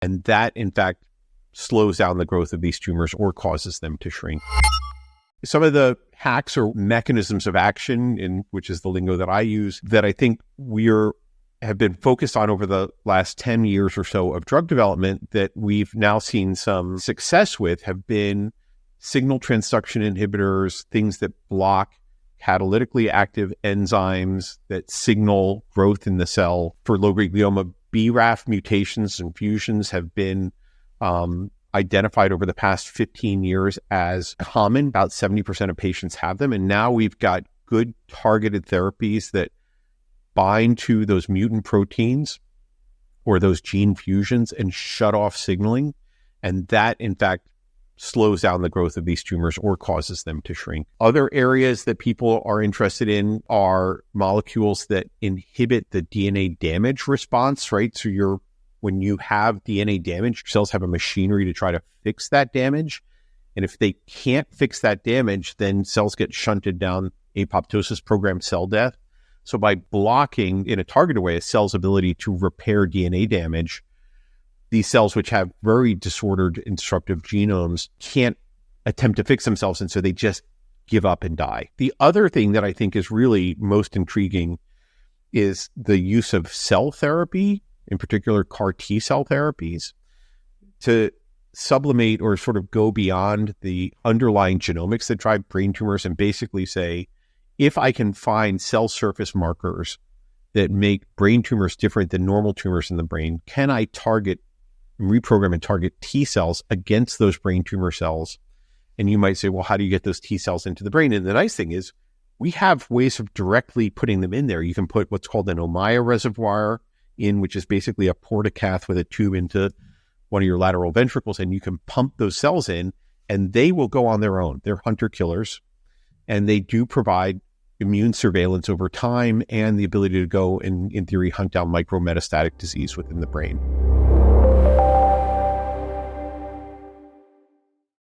And that, in fact, slows down the growth of these tumors or causes them to shrink. Some of the hacks or mechanisms of action, which is the lingo that I use, that I think have been focused on over the last 10 years or so of drug development that we've now seen some success with, have been signal transduction inhibitors, things that block catalytically active enzymes that signal growth in the cell. For low-grade glioma, BRAF mutations and fusions have been identified over the past 15 years as common. About 70% of patients have them. And now we've got good targeted therapies that bind to those mutant proteins or those gene fusions and shut off signaling. And that, in fact, slows down the growth of these tumors or causes them to shrink. Other areas that people are interested in are molecules that inhibit the DNA damage response, right? So when you have DNA damage, cells have a machinery to try to fix that damage. And if they can't fix that damage, then cells get shunted down apoptosis, programmed cell death. So by blocking in a targeted way a cell's ability to repair DNA damage, these cells, which have very disordered and disruptive genomes, can't attempt to fix themselves, and so they just give up and die. The other thing that I think is really most intriguing is the use of cell therapy, in particular CAR T cell therapies, to sublimate or sort of go beyond the underlying genomics that drive brain tumors and basically say, if I can find cell surface markers that make brain tumors different than normal tumors in the brain, can I reprogram and target T cells against those brain tumor cells? And you might say, well, how do you get those T cells into the brain? And the nice thing is we have ways of directly putting them in there. You can put what's called an Ommaya reservoir in, which is basically a portacath with a tube into one of your lateral ventricles, and you can pump those cells in and they will go on their own. They're hunter killers, and they do provide immune surveillance over time and the ability to go and, in theory, hunt down micrometastatic disease within the brain.